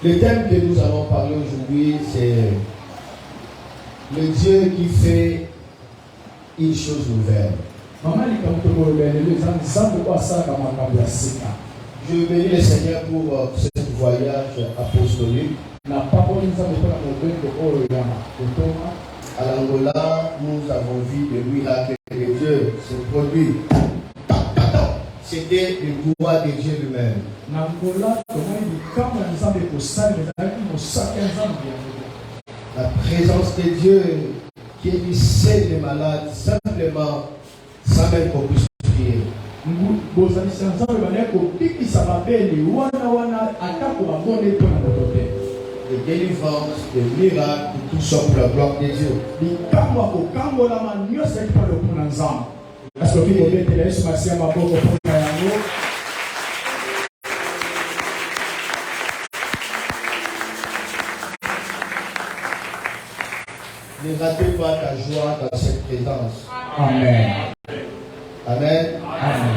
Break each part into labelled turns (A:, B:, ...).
A: Le thème que nous allons parler aujourd'hui, c'est le Dieu qui fait une chose nouvelle. Je bénis le Seigneur pour ce voyage apostolique. À l'Angola, nous avons vu des miracles de Dieu se produire. C'était le pouvoir de Dieu lui-même. La présence de Dieu qui guérissait les malades simplement, sans même qu'on puisse prier. De délivrance, de miracles, de tout ça pour la gloire de Dieu. Ne ratez pas ta joie dans cette présence.
B: Amen.
A: Amen.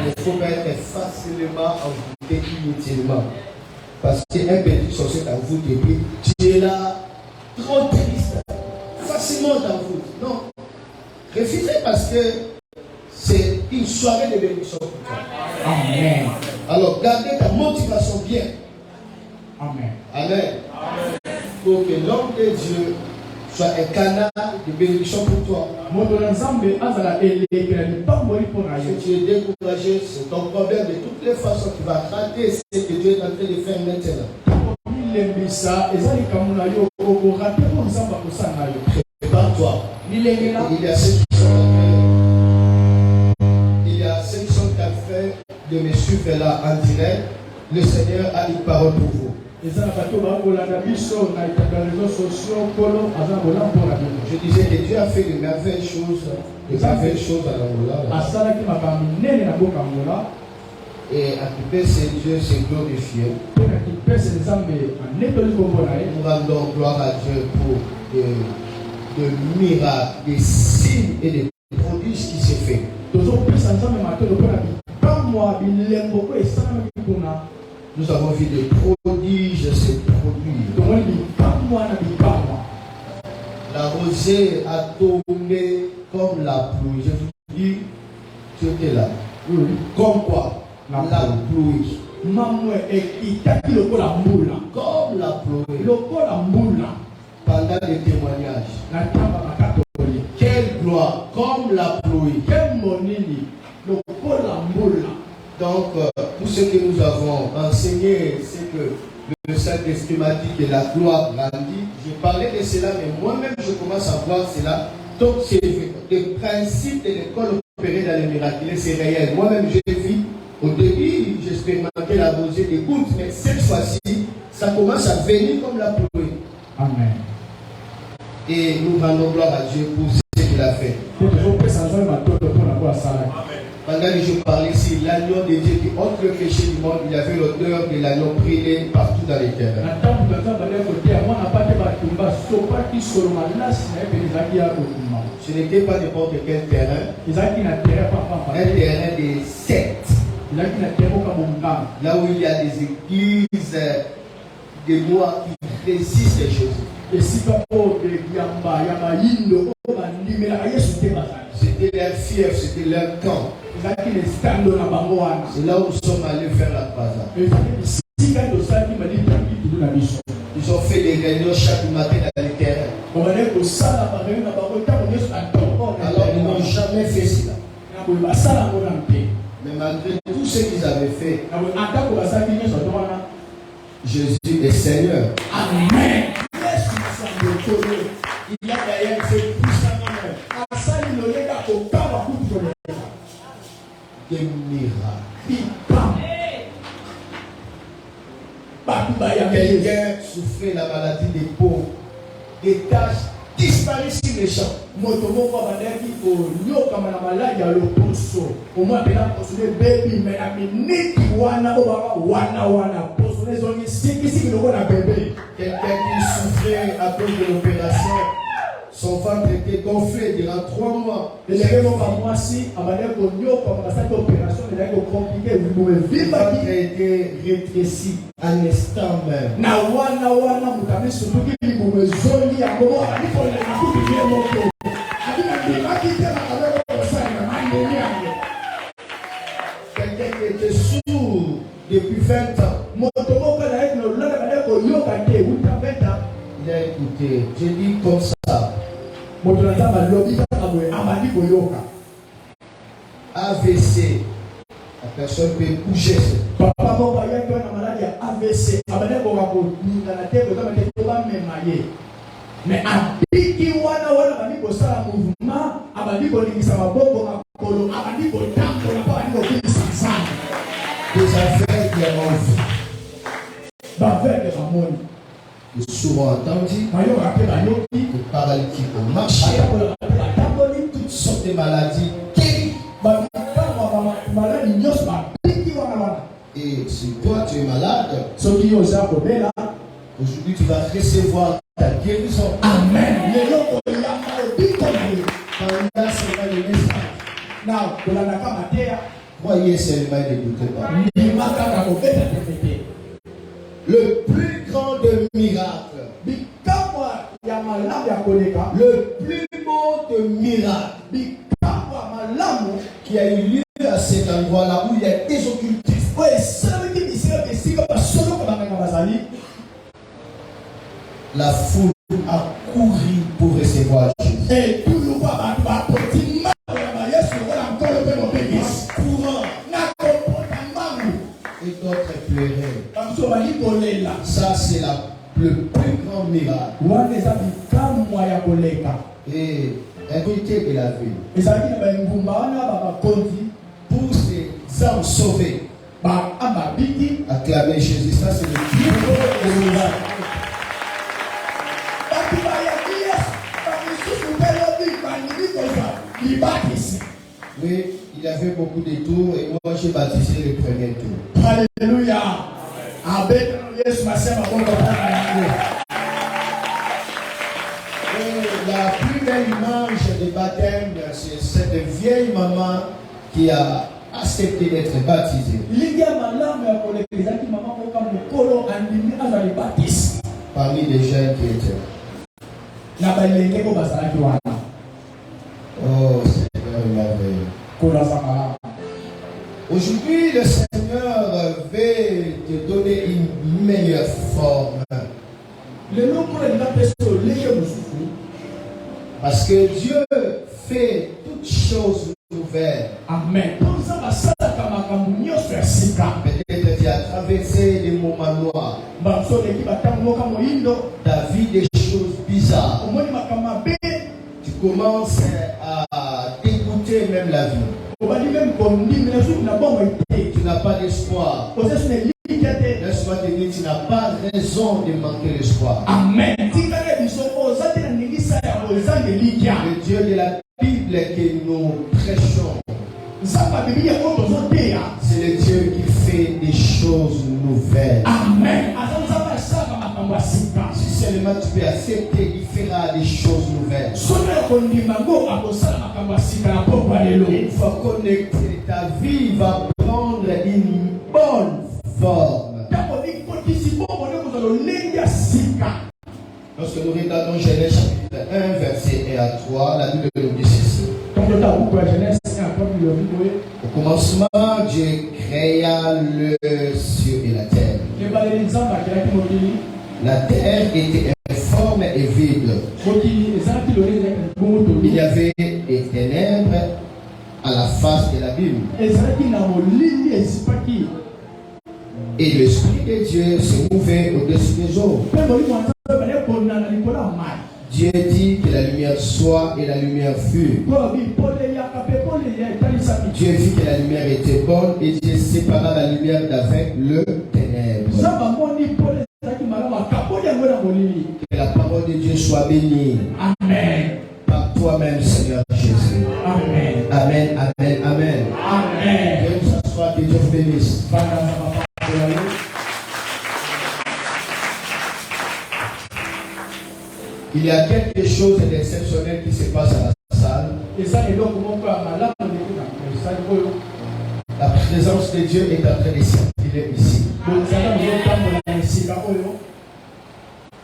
A: Il faut être facilement envoûté inutilement. Parce qu'un petit sorcier t'envoûte et puis tu es là, trop triste, facilement t'envoûte. Non. Refusez parce que c'est une soirée de bénédiction pour toi.
B: Amen.
A: Alors gardez ta motivation bien.
B: Amen.
A: Amen. Pour que l'homme de Dieu soit un canal de bénédiction pour toi. Si tu es découragé, c'est ton problème. De toutes les façons, tu vas rater ce que Dieu est en train de faire maintenant. Prépare-toi. Il y a ceux qui sont en train de me suivre là en direct. Le Seigneur a une parole pour vous. Je disais que Dieu a fait de merveilleuses choses, à l'Angola. Et à tout cas, c'est Dieu s'est glorifié. Nous rendons gloire à Dieu pour de miracles, des signes et des prodiges qui s'est fait. Nous avons vu des prodiges se produire. La rosée a tombé comme la pluie. Je vous dis, tu étais là. Comme quoi? La pluie. Comme la pluie. Pendant les témoignages. Quelle gloire. Comme la pluie. Donc, tout ce que nous avons enseigné, c'est que le Saint-Esprit m'a dit que la gloire grandit. Je parlais de cela, mais moi-même, je commence à voir cela. Donc, c'est le principe de l'école opérée dans les miracles, c'est réel. Moi-même, j'ai vu, au début, j'expérimentais la rosée des gouttes, mais cette fois-ci, ça commence à venir comme la pluie.
B: Amen.
A: Et nous rendons gloire à Dieu pour ce qu'il a fait. Pendant que je parlais ici, l'agneau de Dieu qui ôte le péché du monde, il y avait l'odeur de l'agneau brûlé partout dans les terrains. Ce n'était pas n'importe quel terrain. Un terrain de secte. Là où il y a des églises des lois qui résistent les choses. C'était leur fief, c'était leur camp. C'est là où nous sommes allés faire la croisade. Ils ont fait des réunions chaque matin dans les terrains. Alors ils n'ont jamais fait cela. Mais malgré tout ce qu'ils avaient fait, Jésus est Seigneur.
B: Amen.
A: Il a d'ailleurs fait puissamment des miracles. Quelqu'un souffrait la maladie des peaux, des taches disparaissent sur les champs. Quelqu'un qui souffrait à cause de l'opération, son ventre était gonflé durant 3 mois. Le ventre a été rétréci en instant même. Quelqu'un qui était sourd depuis 20 ans. Il a écouté. J'ai dit comme ça. AVC. La personne peut bouger.
B: Mais abiki wana bani kosala mouvement abandi kolingisa maboko makolo abandi kotambola pa bani kokilisa sana
A: des affaires qui ont vu
B: bavere de mamoni
A: ils souvent entendu
B: mayo rappel ayoki
A: les paralytiques ont marché toutes sortes de maladies guéries et si toi tu es malade aujourd'hui tu vas recevoir ta guérison.
B: Amen.
A: Croyez seulement et n'écoutez pas. Le plus grand de miracles, le plus beau de miracles qui a eu lieu à cet endroit-là où il y a des occultistes. La foule a couru pour recevoir Jésus.
B: Et tout le monde
A: et d'autres pleuraient. Ça, c'est le plus grand miracle. Et invité de la ville. Pour ces âmes sauvées, acclamer Jésus. Ça, c'est le plus grand miracle. Oui, il avait beaucoup de tours et moi j'ai baptisé le premier tour.
B: Alléluia.
A: La plus belle image de baptême, c'est cette vieille maman qui a accepté d'être baptisée. Parmi les jeunes qui étaient. Oh Seigneur merveilleux. Aujourd'hui, le Seigneur veut te donner une meilleure forme. Parce que Dieu fait toutes choses nouvelles.
B: Amen.
A: Peut-être tu as traversé des moments noirs. Ta vie des choses bizarres. Tu commences à dégoûter même la vie. Tu n'as pas d'espoir. Laisse-moi te dire, tu n'as pas raison de manquer l'espoir.
B: Amen.
A: Le Dieu de la Bible que nous prêchons, c'est le Dieu qui fait des choses nouvelles.
B: Amen.
A: Si seulement tu peux accepter, il fera des choses nouvelles. Une fois connecté, ta vie va prendre une bonne forme. Lorsque nous regardons Genèse chapitre 1, verset 1 à 3, la Bible nous dit ceci. Au commencement, Dieu créa le ciel et la terre. La terre était informe et vide. Il y avait des ténèbres à la face de l'abîme. Et l'Esprit de Dieu se mouvait au-dessus des eaux. Dieu dit que la lumière soit et la lumière fut. Dieu vit que la lumière était bonne et Dieu sépara la lumière d'avec le ténèbre. Que la parole de Dieu soit bénie.
B: Amen.
A: Par toi-même, Seigneur Jésus.
B: Amen.
A: Amen, amen, amen.
B: Amen.
A: Que nous s'assoie, que Dieu vous bénisse. Il y a quelque chose d'exceptionnel qui se passe à la salle. La présence de Dieu est en train de circuler ici.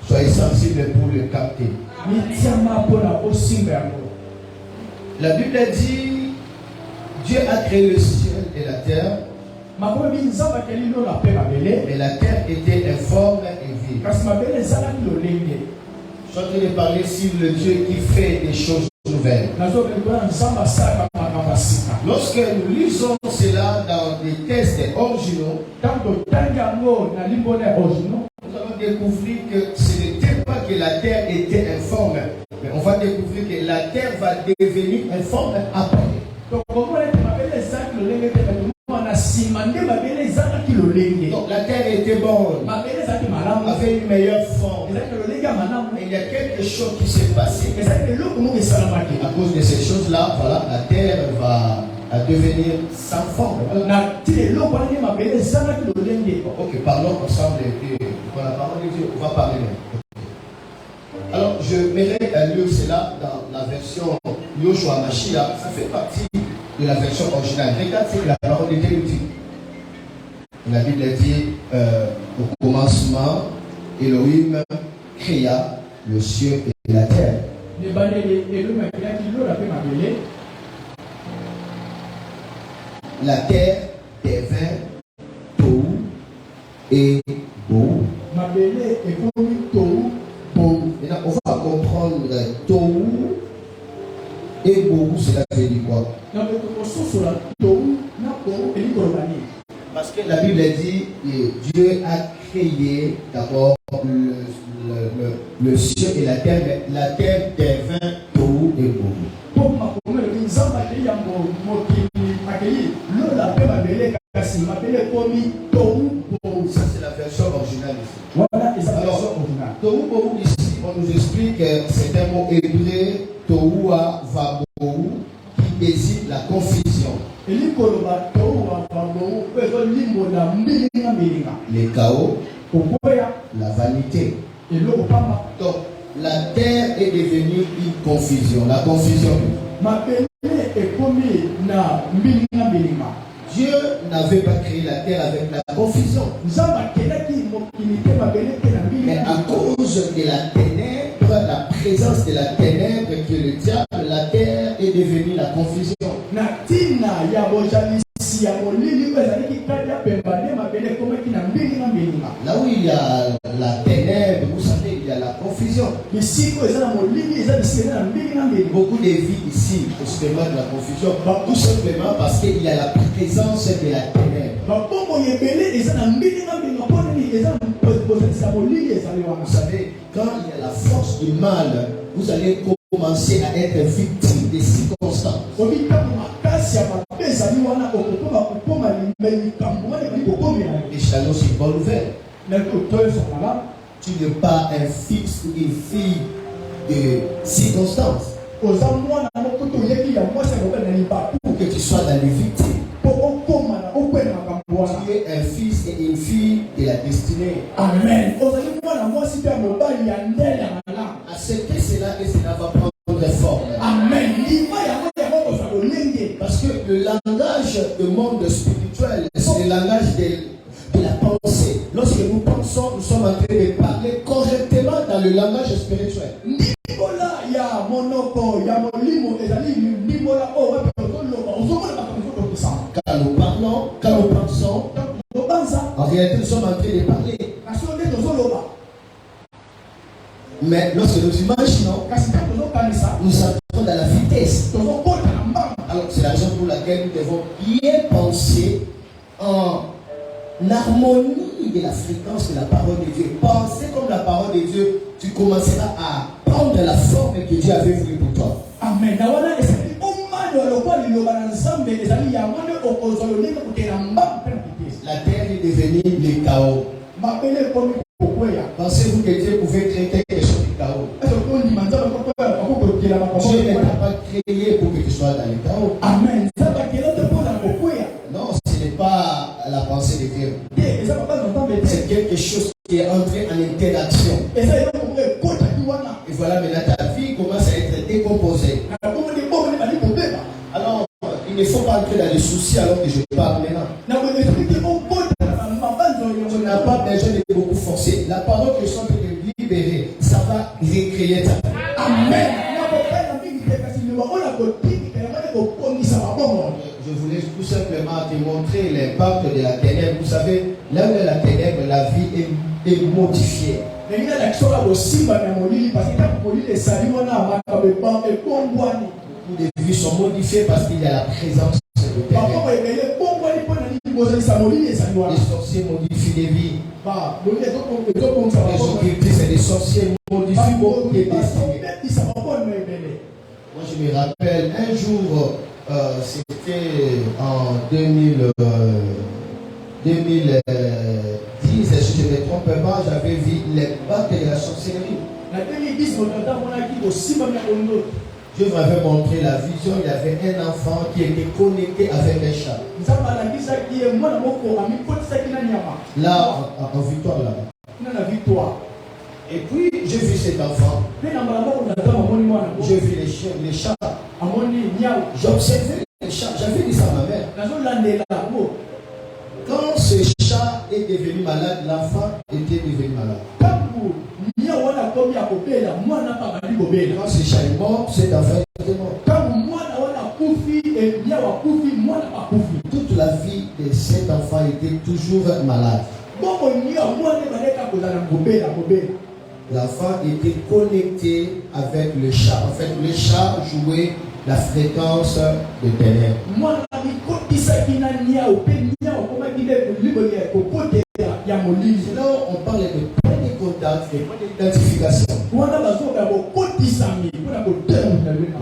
A: Soyez Soyez sensibles pour le capter. La Bible a dit, Dieu a créé le ciel et la terre, mais la terre était informe et vide. Je suis en train de parler sur le Dieu qui fait des choses nouvelles. Lorsque nous lisons cela dans des textes originaux, nous allons découvrir que ce n'était pas que la terre était informe, mais on va découvrir que la terre va devenir informe après. Donc la terre était bonne, avait une meilleure forme. Et il y a quelque chose qui s'est passé. À cause de ces choses-là, voilà, la terre va devenir sans forme. Ok, parlons ensemble et puis pour la parole de Dieu, on va parler même. Alors, je mettrai un lieu, cela dans la version Yoshua Mashiach, ça fait partie de la version originale. Regarde ce que la parole de Dieu nous dit. La Bible dit, au commencement, Elohim créa le ciel et la terre. La terre devint Tohu et Bohu. Maintenant, on va comprendre Tohu et Bohu, cela veut dire quoi? Parce que la Bible dit que Dieu a créé d'abord le ciel et la terre, mais la terre devint Tohu et Bohu. Ça c'est la version originale ici. Alors, Tohu Bohu ici, on nous explique que c'est un mot hébreu, Tohua Vabohu, qui désigne la confusion. Le chaos, la vanité. Donc, la terre est devenue une confusion. La confusion. Dieu n'avait pas créé la terre avec la confusion. Mais à cause de la ténèbre, la présence de la ténèbre qui est le diable, la terre est devenue la confusion. Là où il y a la ténèbre, vous savez, il y a la confusion. Beaucoup de vies ici expérimentent la confusion, tout simplement parce qu'il y a la présence de la ténèbre. Vous savez, quand il y a la force du mal, vous allez commencer à être victime des circonstances. Les chalos, c'est une bonne nouvelle. Tu n'es pas un fils ou une fille de circonstances. Pour que tu sois dans les victimes. Tu es un fils et une fille de la destinée. Amen. Acceptez cela et cela va prendre forme. Amen. Parce que le langage du monde spirituel, c'est le langage de la pensée. Lorsque nous pensons, nous sommes en train de parler correctement dans le langage spirituel. Quand nous parlons, quand nous pensons, en réalité nous sommes en train de parler. Mais lorsque nous imaginons, nous entrons dans la vitesse. Alors c'est la raison pour laquelle nous devons bien penser en harmonie de la fréquence de la parole de Dieu. Penser comme la parole de Dieu, tu commenceras à prendre la forme que Dieu avait voulu pour toi. Amen. La terre est devenue le chaos. Pensez-vous que Dieu pouvait créer quelque chose de chaos? Dieu n'est pas créé pour que tu sois dans le chaos. Amen. Non, ce n'est pas la pensée de Dieu. C'est quelque chose qui est entré en interaction. Et voilà, maintenant ta vie commence à être décomposée. Alors, il ne faut pas entrer dans les soucis alors que je parle maintenant. Tu n'as pas besoin de beaucoup forcer. La parole que je suis en train de libérer, créer ta vie.
B: Amen.
A: Je voulais tout simplement te montrer l'impact de la ténèbre. Vous savez, là où il y a la ténèbre, la vie est modifiée. Les vies sont modifiées parce qu'il y a la présence de ténèbres. Les sorciers modifient les vies. Les occultistes et les sorciers modifient beaucoup de destinées. Moi, je me rappelle un jour, c'était en 2010, si je ne me trompe pas, j'avais vu l'impact de la sorcellerie. Dieu m'avait montré la vision, il y avait un enfant qui était connecté avec un chat. Là, en victoire là-bas. Et puis, j'ai vu cet enfant. J'ai vu les chats. J'observais les chats. J'avais dit ça à ma mère. Quand ce chat est devenu malade, l'enfant était devenu malade. Quand ce chat est mort, cet enfant était mort. Toute la vie de cet enfant était toujours malade. L'enfant était connecté avec le chat. En fait, le chat jouait la fréquence de ténèbres. Sinon, on parle de points de contact et points d'identification. Le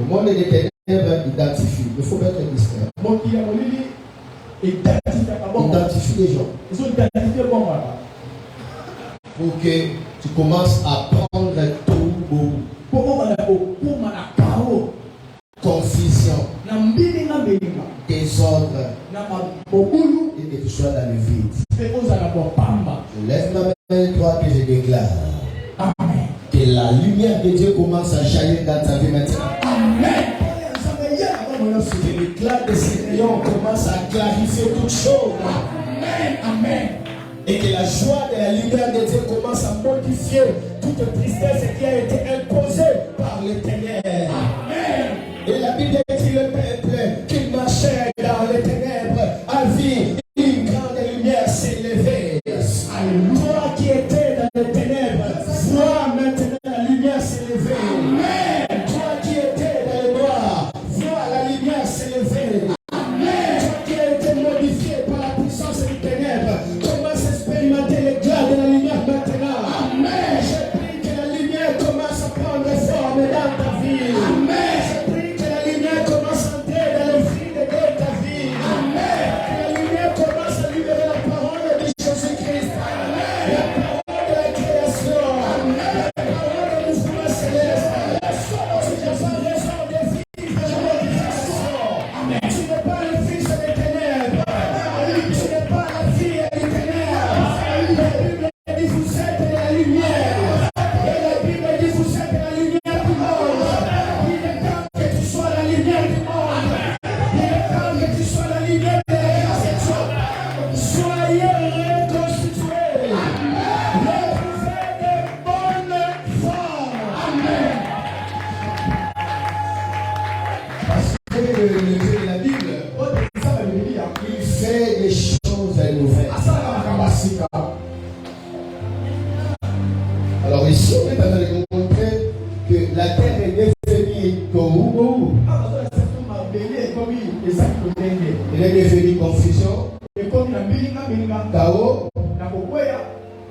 A: monde des ténèbres identifie. Il faut être discret. Identifie les gens. Pour que tu commences à prendre tout confusion, désordre, et que tu sois dans le vide. Je lève ma main, toi, que je déclare.
B: Amen.
A: Que la lumière de Dieu commence à jaillir dans ta vie maintenant.
B: Amen.
A: Que l'éclat de ces rayons commence à clarifier toutes choses.
B: Amen. Amen.
A: Et que la joie de la lumière de Dieu commence à modifier toute tristesse qui a été imposée par les ténèbres.
B: Amen.
A: Et la Bible dit le peuple qui marchait dans les ténèbres a vu une grande lumière s'élever. Toi qui étais dans les ténèbres, vois maintenant la lumière s'élever.
B: Amen.
A: Toi qui étais dans le noir, vois la lumière s'élever.
B: Amen.
A: Toi qui as été modifié par la puissance des ténèbres, commence à expérimenter l'éclat de la lumière maintenant.
B: Amen.
A: Je prie que la lumière commence à prendre forme dans ta vie.
B: Amen.
A: Je prie que la lumière commence à entrer dans le vide de ta vie.
B: Amen.
A: Que la lumière commence à libérer la parole de Jésus-Christ. La parole de la création. La parole du mouvement céleste. Tu n'as pas raison de vivre la modification. Tu n'es pas le fils des ténèbres. Tu n'es pas la fille des ténèbres. La Bible dit vous êtes de la lumière. Et la Bible dit vous êtes de la lumière du monde. Il est temps que tu sois la lumière du monde. Il est temps que tu sois la lumière de la création. Soyez reconstitués. Retrouvez de bonnes formes. Amen. Parce que le Dieu de la Bible, il fait des choses nouvelles. Alors ici, on est en train de montrer que la terre est devenue Tohu. Elle est devenue confusion, chaos,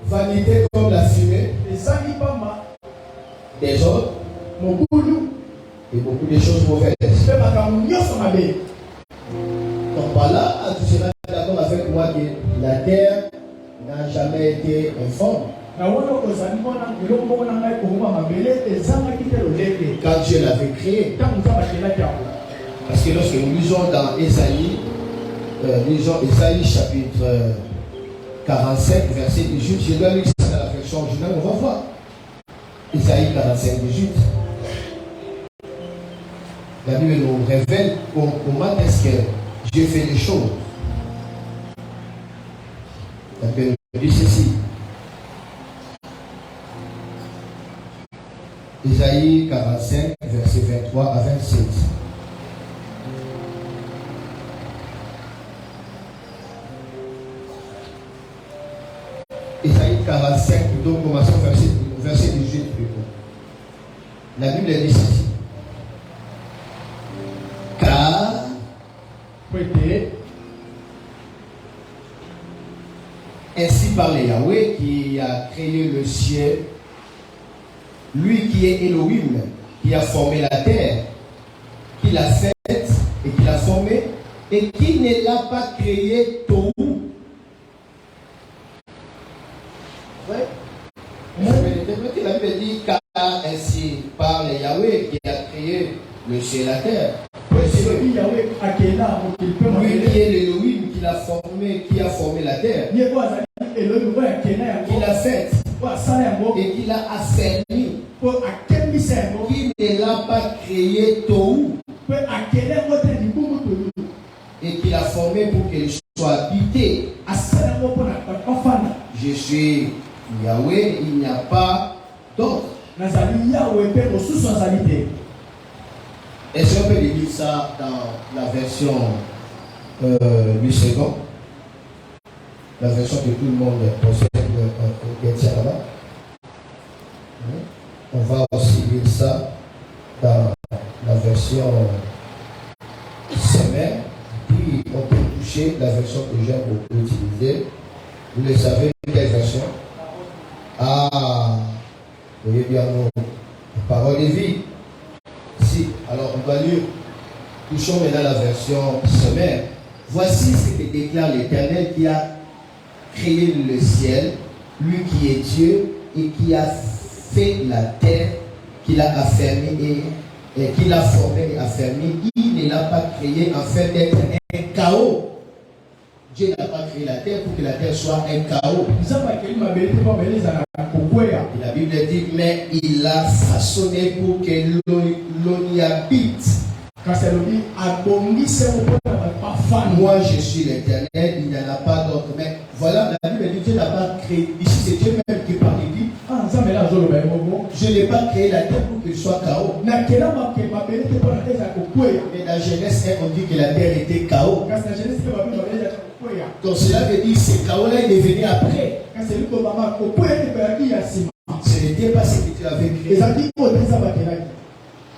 A: vanité comme la fumée, désordre et beaucoup de choses mauvaises. Donc par là, tu seras d'accord avec moi que la terre n'a jamais été informe. Quand Dieu l'avait créé. Parce que lorsque nous lisons dans Ésaïe, chapitre 45, verset 18, je dois lire ça dans la version originale, on va voir. Ésaïe 45, 18. La Bible nous révèle comment est-ce que Dieu fait les choses. La Bible nous dit ceci. Isaïe 45, verset 23 à 27. Isaïe 45, plutôt, commençons verset 18 plutôt. La Bible dit ceci. Car ainsi parle Yahweh qui a créé le ciel, lui qui est Elohim, qui a formé la terre, qui l'a faite et qui l'a formée, et qui ne l'a pas créé Tohu. Ouais. La Bible dit car ainsi parle Yahweh qui a créé le ciel et la terre. Lui qui est l'Elohim qui l'a formé, qui a formé la terre, qui l'a faite et qui l'a affermi, qui ne l'a pas créé Tohu et qui l'a formé pour qu'elle soit habitée. Je suis Yahweh, il n'y a pas d'autre. Est-ce qu'on peut lire ça dans la version du second? La version que tout le monde possède là-bas. On va aussi lire ça dans la version semaine. Puis on peut toucher la version que j'aime beaucoup utiliser. Vous le savez, quelle version? Ah, vous voyez bien nos paroles de vie. Si, alors on va lire. Touchons maintenant la version semaine. Voici ce que déclare l'Éternel qui a créé le ciel, lui qui est Dieu et qui a fait la terre, qui l'a affermi et qui l'a formé et affermi. Il ne l'a pas créé afin d'être un chaos. Dieu n'a pas créé la terre pour que la terre soit un chaos. Et la Bible dit, mais il l'a façonné pour que l'on y habite. Moi je suis l'Éternel, il n'y en a pas d'autre. Mais voilà, la Bible dit, Dieu n'a pas créé. Ici c'est Dieu même qui parle. Il dit, je n'ai pas créé la terre pour qu'elle soit chaos. Mais dans Genèse 1, on dit que la terre était chaos. Donc cela veut dire que ce chaos-là est devenu après. Ce n'était pas ce que tu avais créé.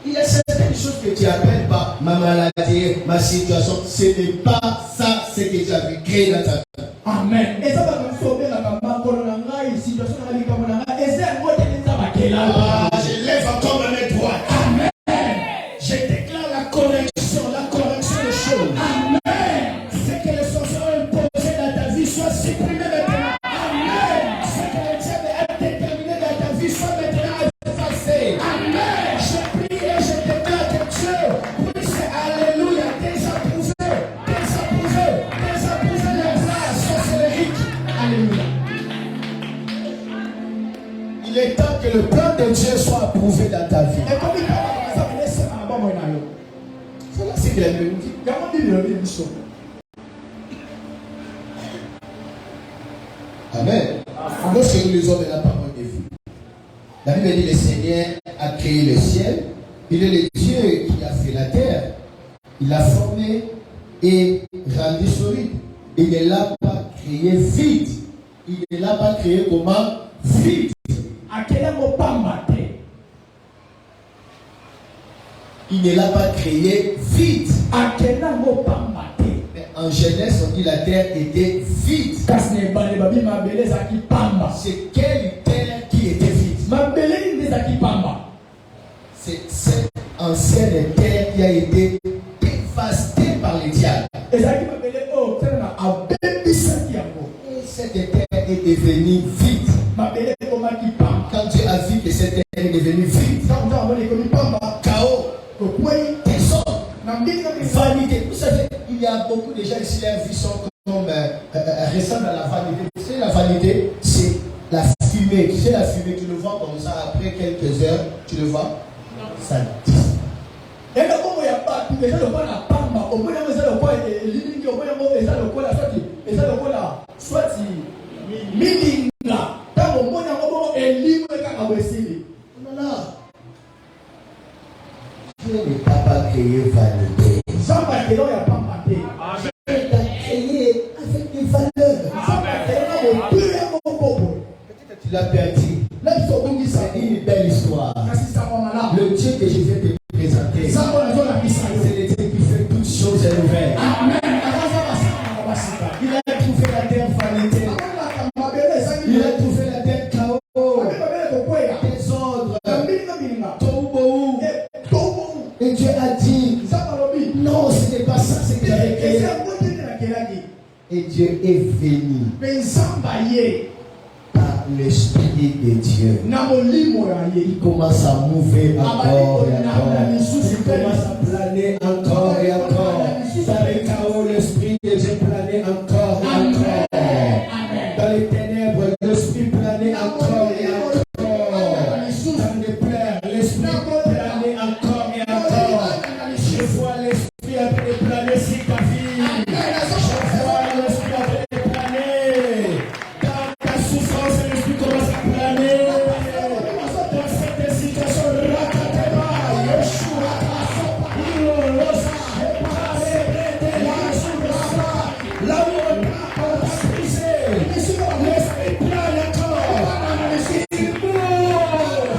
A: Il y a certaines choses que tu appelles par ma maladie, ma situation. Ce n'est pas ça ce que tu avais créé dans ta vie.
B: Amen.
A: Je lève encore ma main droite.
B: Amen.
A: Je déclare la correction de choses.
B: Amen.
A: Ce que les sorciers ont imposé dans ta vie soit supprimé maintenant.
B: Amen.
A: Ce que le diable a déterminé dans ta vie soit maintenant effacé.
B: Amen.
A: Je prie et je déclare que Dieu puisse, alléluia, désapprouver les plans sorceleriques. Alléluia. Il est temps que le plan de Dieu soit approuvé dans ta vie. Voilà ce que la Bible dit. Amen. Lorsque nous lisons de la parole de vie, la Bible dit le Seigneur a créé le ciel. Il est le Dieu qui a fait la terre. Il l'a formé et rendu solide. Il ne l'a pas créé vide. Il ne l'a pas créé comment? Vide. Il ne l'a pas créé vide. Mais en Genèse, on dit la terre était vide. C'est quelle terre qui était vide? C'est cette ancienne terre qui a été dévastée par les diables. Et cette terre est devenue vide. Quand Dieu a vu que cette terre est devenue vide, chaos, désordre, vanité. Vous savez, il y a beaucoup de gens ici, leurs vies sont comme ressemblent à la vanité. Tu sais, la vanité, c'est la fumée. Tu sais, la fumée, tu le vois comme ça, après quelques heures, tu le vois, ça disparaît. Et Dieu a dit, non, ce n'est pas ça, c'est que et Dieu est venu par l'Esprit de Dieu. Il commence à mouver encore et encore. Il commence à planer encore et encore. Dans les chaos, l'Esprit de Dieu planait encore et encore. Dans les ténèbres, l'Esprit planait encore et encore. Dans les pleurs, l'Esprit planait encore et encore. Je vois l'Esprit en train de planer sur ta vie. Je vois l'Esprit en train de planer. Dans ta souffrance, l'Esprit commence à planer. Dans cette situation, Rakateba, Yeshua, Rosa, là où on a brisé, l'Esprit plane encore. Il bouge.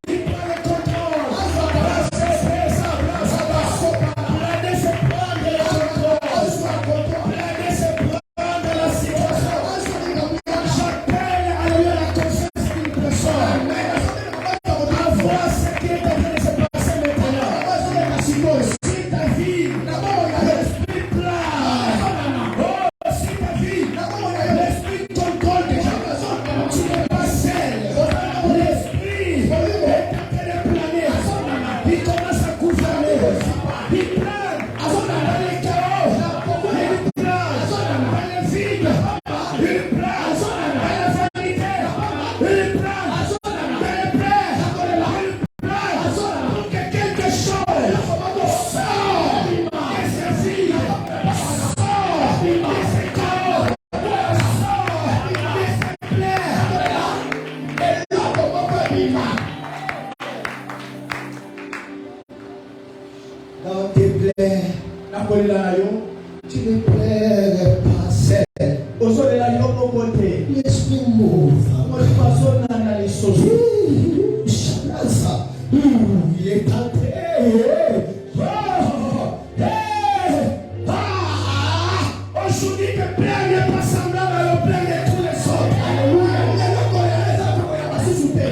A: Il prend le contrôle. Planer, c'est prendre le contrôle. Planer, c'est prendre la situation. J'appelle à lui la conscience d'une personne. À voir ce qui est en train de se passer maintenant. Si ta vie, l'Esprit plane. Oh, si ta vie, l'Esprit contrôle déjà. Tu n'es pas seul. L'Esprit est en train de planer. Il commence à gouverner. Il plane dans les chaos. Il plane dans les vides. Il plane dans la vanité. Il plane dans les plaies. Il plane pour que quelque chose sorte de ses vies. Sort de ses chaos. Sort de ses plaies. Dans tes plaies, tu ne plairais pas seul. L'Esprit m'ouvre. Shalasa. Il est entré. Aujourd'hui, tes plaies n'est pas semblable à la plaie de tous les autres.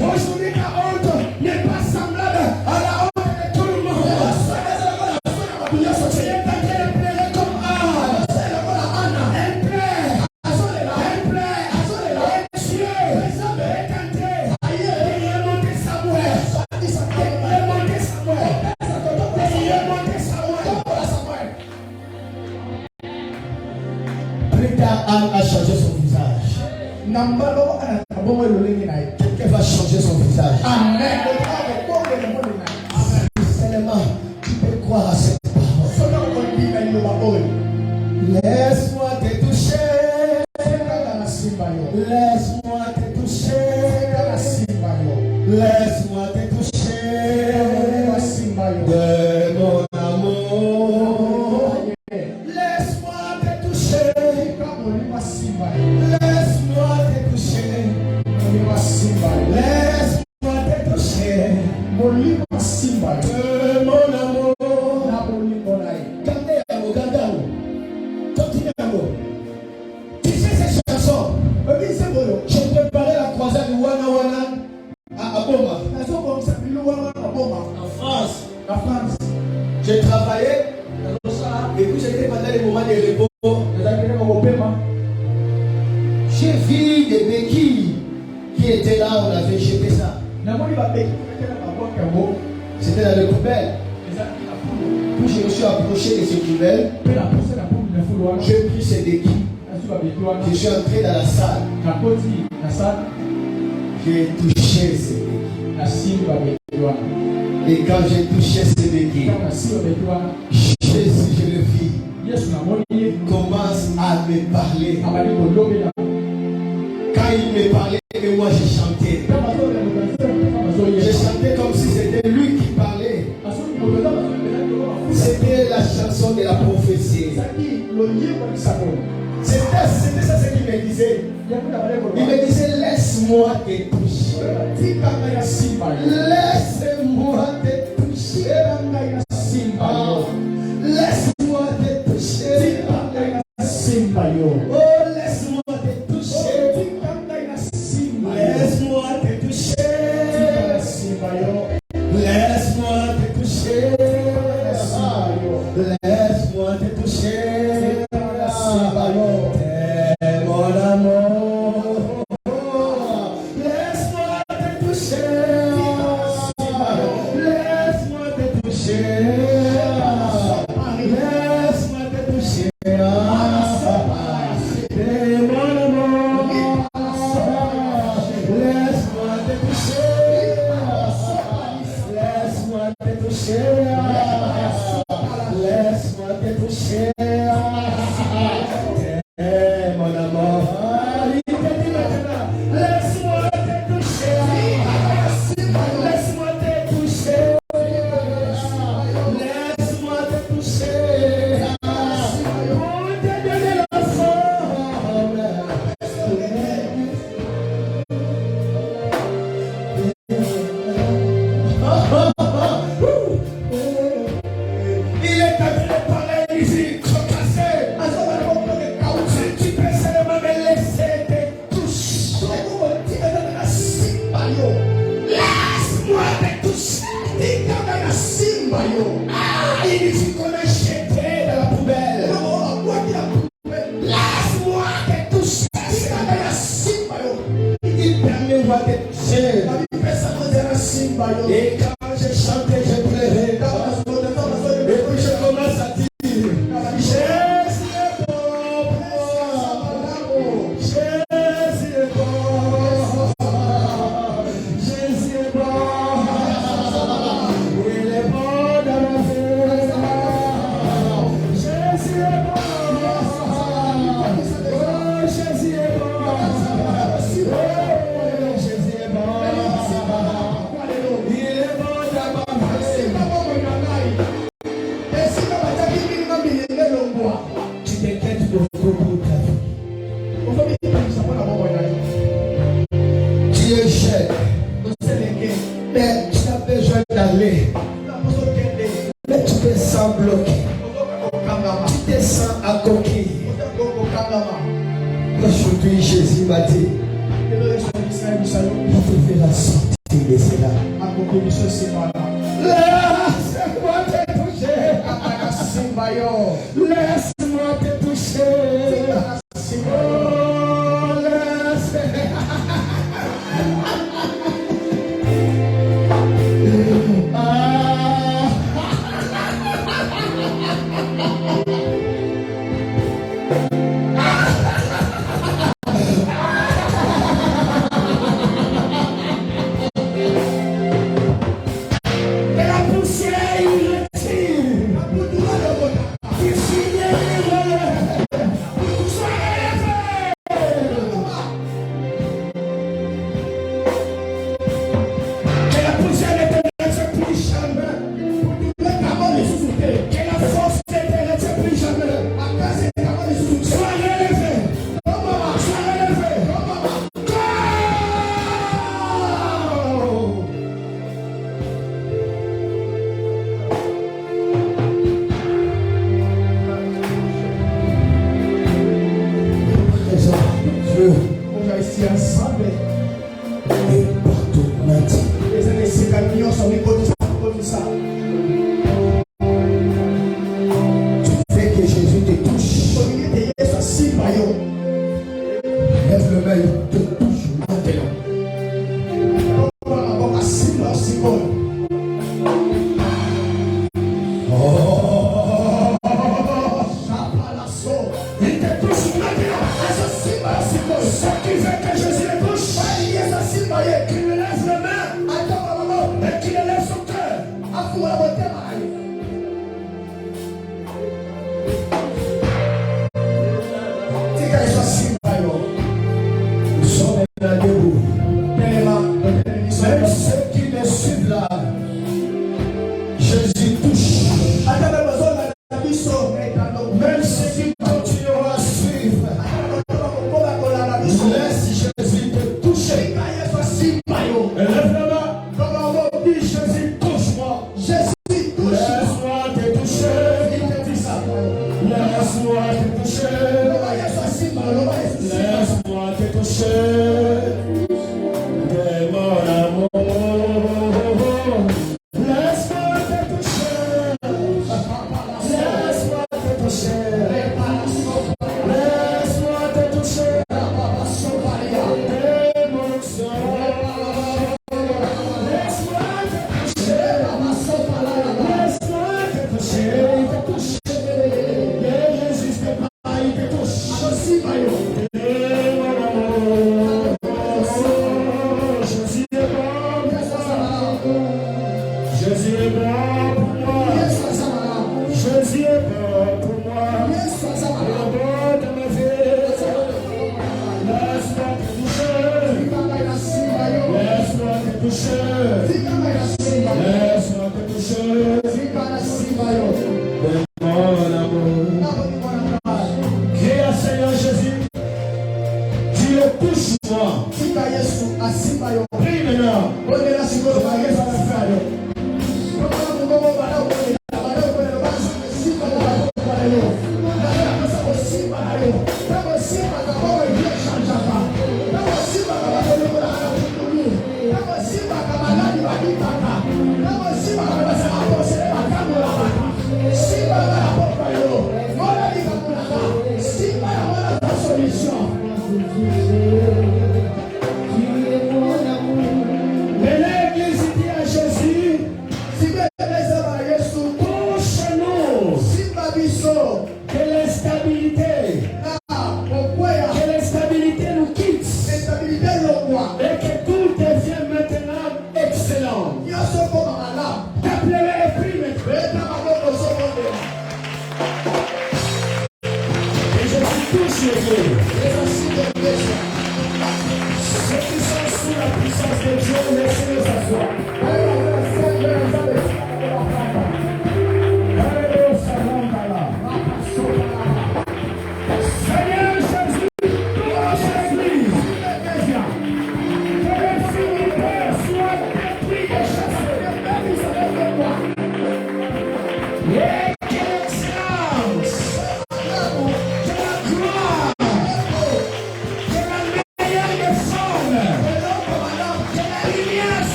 A: Aujourd'hui, ta honte n'est pas semblable à la honte de tout le monde. Tu es en train de pleurer comme Anne. Elle pleure. Elle pleure. Et Dieu est entré. Il est monté Samuel. Il est monté Samuel. Il est monté Samuel. Plus tard, Anne a changé son visage. Quelqu'un va changer son visage. Amen. Seulement, tu peux croire à cette parole. Laisse-moi te toucher. Laisse-moi te toucher. Laisse-moi te toucher. De mon amour. Laisse-moi te toucher. Laisse-moi te toucher. Laisse-moi te toucher. De mon amour. Gardez l'amour, gardez l'amour. Continuez l'amour. Tu sais cette chanson. Je préparais la croisade du Wana Wana à Boma. En France. J'ai travaillé. Et puis j'étais pendant les moments de repos. J'ai vu des béquilles qui étaient là, on avait jeté ça. C'était dans le poubelle. Puis je me suis approché de ces poubelles. J'ai pris ces béquilles. Je suis entré dans la salle. J'ai touché ces béquilles. Et quand j'ai touché ces béquilles, Jésus, je le vis, commence à me parler. Quand il me parlait, et moi j'ai chanté. J'ai chanté comme si c'était lui qui parlait. C'était la chanson de la prophétie. C'était ça ce qu'il me disait. Il me disait, laisse-moi te toucher. Laisse-moi te toucher. Laisse-moi te toucher. Oh, laisse-moi te toucher. Laisse-moi te toucher.
B: toucher. Laisse-moi te toucher. Mon amour. Il te dit maintenant, laisse-moi te toucher. Laisse-moi te toucher. Laisse-moi te toucher. Pour te donner la forme. Il est en train de parler ici, cassé. Tu peux seulement me laisser te toucher. Laisse-moi te toucher. Ah, il dit qu'on a jeté dans la poubelle. Laisse-moi te toucher. Il permet moi de toucher. Et quand je chantais, je pleurais. Et puis je commence à dire, Jésus est bon pour moi. Jésus est bon. Jésus est bon. Il est bon dans ma vie. Jésus est bon. Oh, Jésus est bon. Oh, Jésus est bon. Il est bon dans ma vie. Tu t'inquiètes beaucoup pour ta vie. Tu es jeune, mais tu as besoin d'aller. Mais tu te sens bloqué. Tu te sens à coquille. Aujourd'hui, Jésus m'a dit, il te fera sortir de cela. Laisse-moi te toucher. Laisse-moi te toucher. Oh, laisse. Et la poussière, il retire. Il finit. Que la poussière ne te laisse plus jamais. Que la force ne te laisse plus jamais. Sois relevé. Sois relevé. Go! Présent, Dieu, on va ici ensemble. Et partout maintenant. Les années 50 millions sont mis comme ça. Tu fais que Jésus te touche. Lève le main, il te touche maintenant. Il te touche maintenant. Ce qui fait que Jésus le touche. Qu'il me lève la main. Et qu'il lève son Laisse-moi te toucher. Mon amour. Crie à Seigneur Jésus. Tu le touches-moi. Prie maintenant.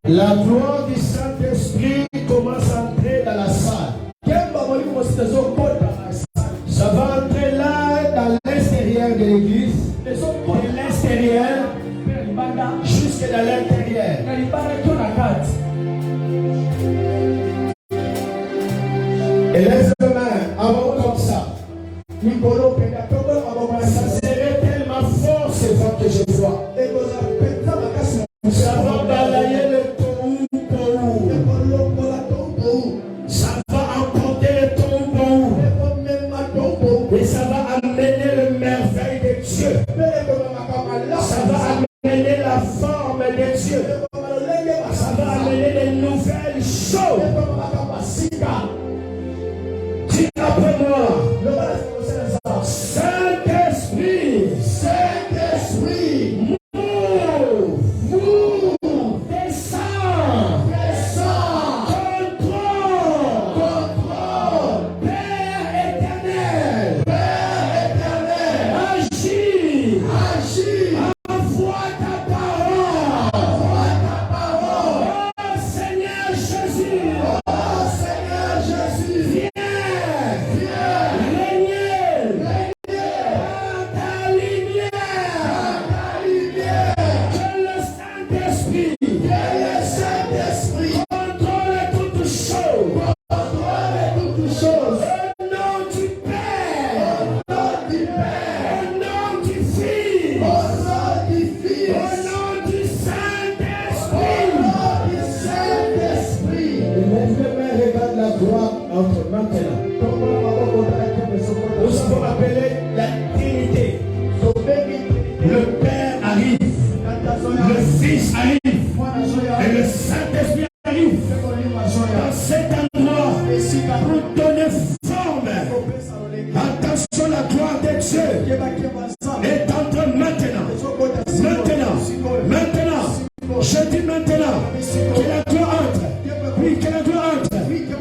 B: La gloire du Saint-Esprit commence à entrer dans la salle. Ça va entrer là dans l'extérieur de l'église, de l'extérieur jusqu'à dans l'intérieur. Et laisse les mains avant comme ça. Ça serait tellement fort ce vent que je vois. Ça va balayer le tohu. Ça va emporter le tohu. Et ça va amener le merveille de Dieu. nom du Saint-Esprit. Au nom du Saint-Esprit. Lève les mains, regarde la croix entre maintenant. Nous avons appelé la Trinité. Le Père arrive, le Fils arrive, et le Saint-Esprit arrive dans cet endroit pour donner forme. Attention, la gloire de Dieu est en train maintenant. Maintenant, je dis maintenant que la gloire entre. Oui, que la gloire entre.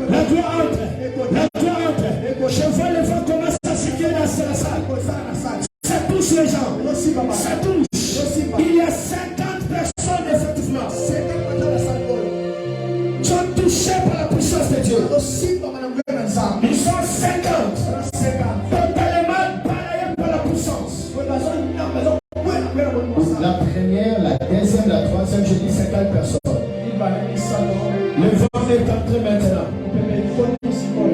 B: La gloire entre. La gloire entre. Je vois les vents commencer à circuler dans la salle. Ça touche les gens. Ça touche. Il y a 50 personnes effectivement. Ils sont touchés par la puissance de Dieu. Ils sont 50. Totalement balayés par la puissance. La première, la deuxième, la troisième, je dis 50 personnes. Le vent est entré maintenant.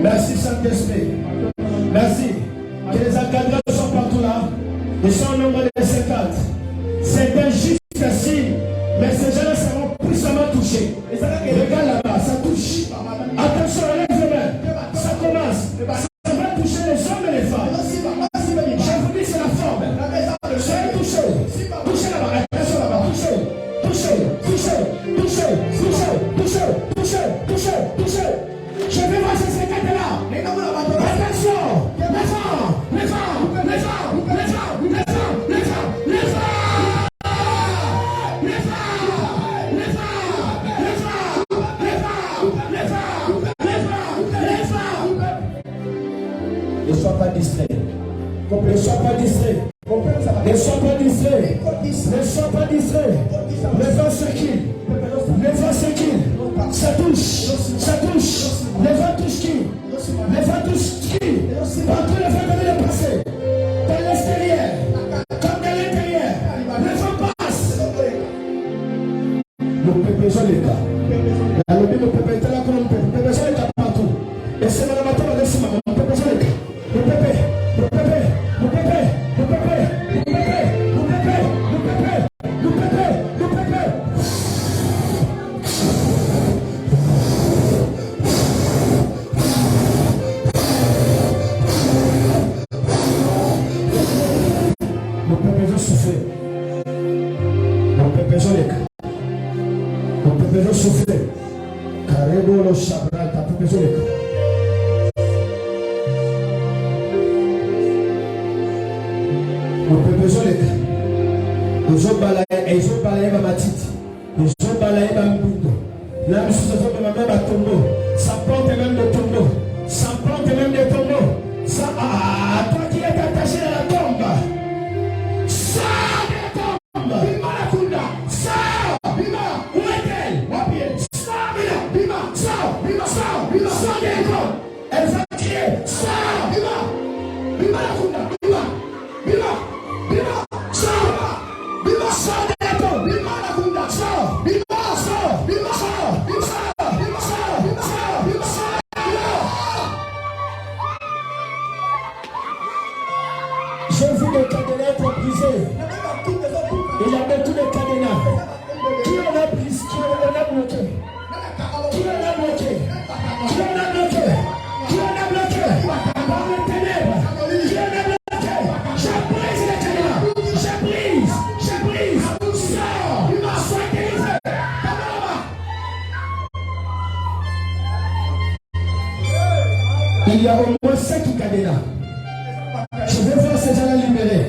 B: Merci Saint-Esprit. Merci. Que les encadreurs sont partout là. Ils sont au nombre de 50. C'est un juste signe. Mais ces gens-là seront puissamment touchés. Regarde là-bas, ça touche. Attention, lève les mains. Ça commence. Ça va toucher les hommes et les femmes. Je vous dis, c'est la forme. Soyez touchés. Touchez là-bas. Attention là-bas. Touchez. Je vais voir ces 50 là. Attention. Les Ne sois pas distrait. Ne sois pas distrait. Ne sois pas distrait. Ne sois pas distrait. Le vent circule. Le vent circule. Ça touche. Ça touche. Le vent touche qui? Le vent touche qui? Partout le vent vient de passer. Dans l'extérieur. Comme dans l'intérieur. Le vent passe. Le peuple est les gars. La lobby le peuple est là comme le peuple. Le peuple est là partout. Et c'est dans la matin de ce moment. Le peuple est là. Le peuple. Ça porte même de tombeau. Ça porte même de tombeau. Ça, toi qui es attaché à la tombe. Sors de la tombe. Bima la kunda. Sors. Bima. Où est-elle? Sors. Bima. Sors. Bima. Sors. Bima. Sors de la tombe. Elle va crier. Sors. Bima. Bima la kunda. Bima. Bima. Bima. Sors. Bima. Sors de la tombe. Bima la kunda. Sors. Bima. Sors. Bima. Sors. Bima. J'ai vu les cadenas être brisés. Il y a beaucoup de cadenas. Qui en a brisé? Qui en a bloqué? Qui en a bloqué? Qui en a bloqué? Qui en a bloqué? Par les ténèbres. Qui en a bloqué? Je brise les cadenas. Je brise. Sors. Sois délivré. Il y a au moins 5 cadenas. Je vais voir ces gens-là libérés.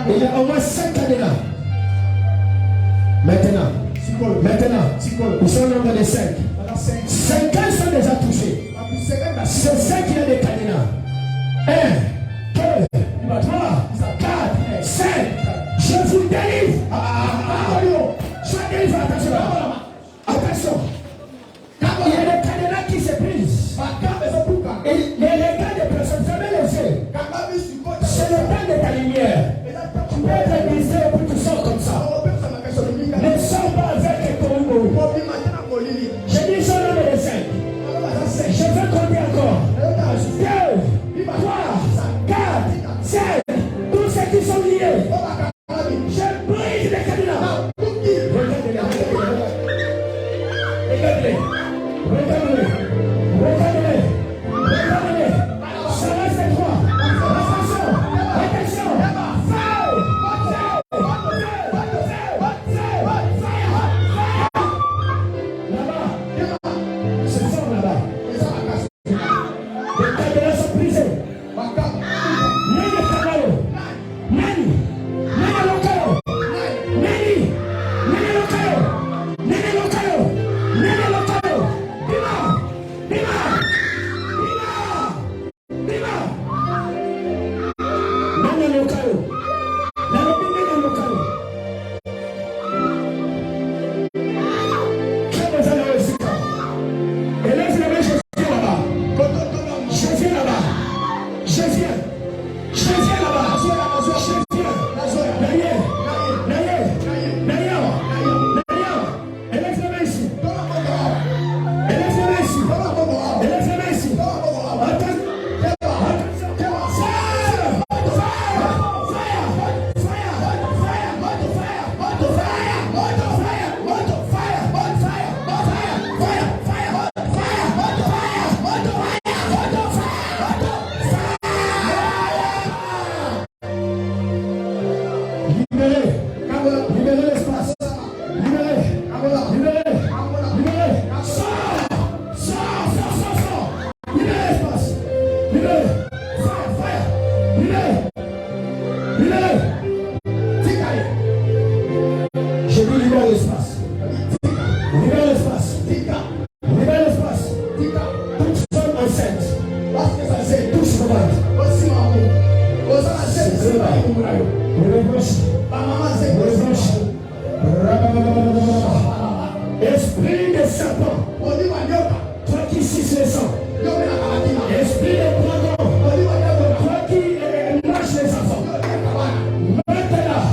B: Il y a au moins 5 cadenas. Maintenant, ils sont au nombre de 5. 5 ans sont déjà touchés. C'est 5 qui ont des cadenas. 1, 2, 3, 4, 5. Je vous délivre. Sois délivré. Attention. Il y a des cadenas qui se brisent. Et les regards des personnes, fermez les yeux. C'est le temps de ta lumière. Tu peux être brisé et puis tu sors comme ça. Ne sors pas avec ton mot. Je dis son nom de 5. Je veux compter encore. 2, 3, 4, 5. Tous ceux qui sont liés. Je brise les cadenas. Libérez l'espace. Libérez. Libérez. Libérez. Sors. Libérez l'espace. Libérez. Fire. Libérez. Je dis libérez l'espace. Libérez l'espace. Libérez l'espace. Toute femme enceinte. Touche le ventre. Esprit de serpent, toi qui suces le sang. Esprit de dragon, toi qui marches les enfants. Maintenant,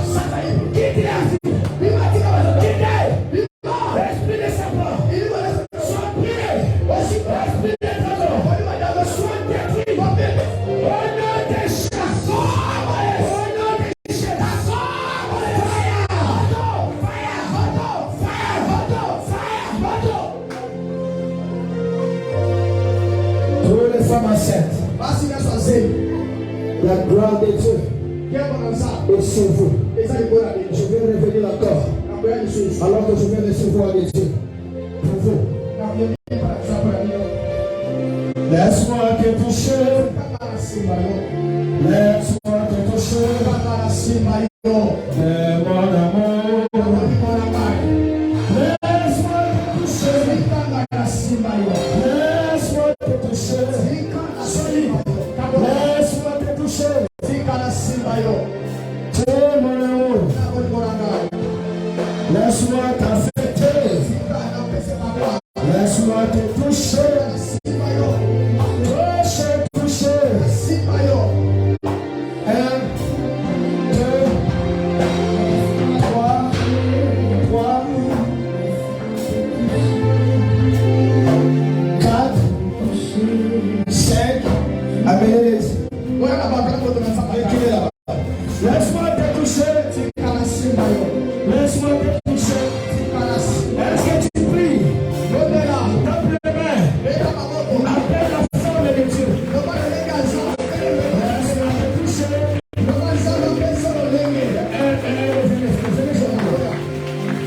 B: quittez la vie. Quittez. Esprit de serpent, sois prié. Esprit de dragon, sois détruit. Au nom des chats. La gloire de Dieu est sur vous. Je vais revenir encore alors que je vais recevoir de Dieu pour vous. Laisse-moi te toucher. Laisse-moi te toucher. Mon amour. Laisse-moi te toucher. Laisse-moi te toucher. Laisse-moi te toucher. Mon amour. Laisse-moi t'affecter. Laisse-moi te toucher. Toucher. 1, 2, 3, 4, 5. Amenez-les. Laisse-moi te toucher. Laisse-moi te toucher. Est-ce que tu pries? Tape les mains. Appelle la forme de Dieu.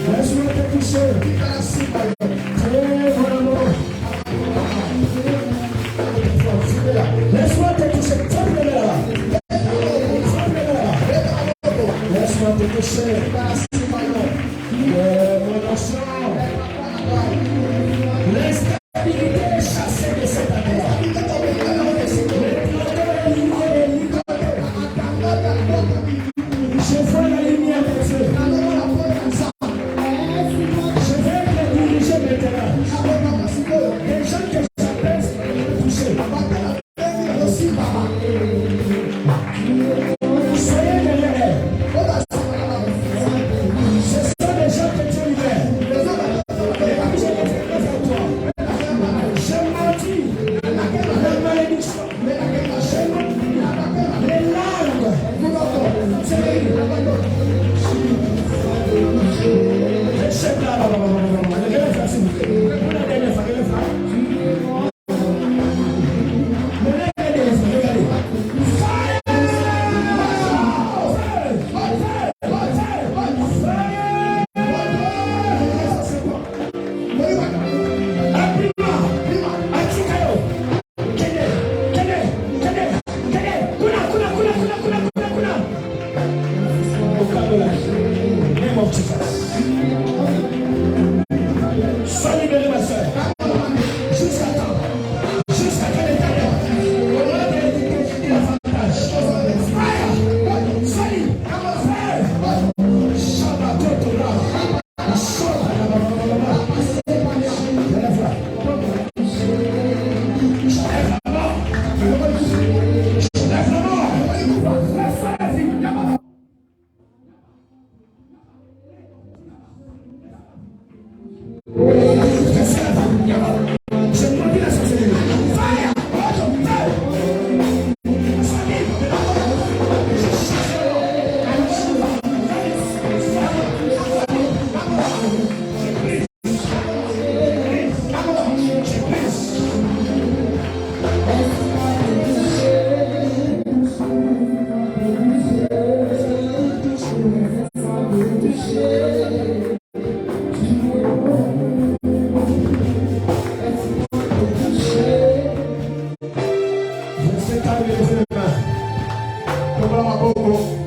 B: Laisse-moi te toucher. Laisse-moi te toucher. Mon amour. Laisse-moi te toucher. Laisse-moi te toucher. Mon enfant. L'instabilité est chassée de cette année. Je vois la lumière de Dieu. Je vais te diriger maintenant. Les gens que j'appelle, c'est pour te toucher. Soyez derrière elle. Ce sont des gens que Dieu libère. Je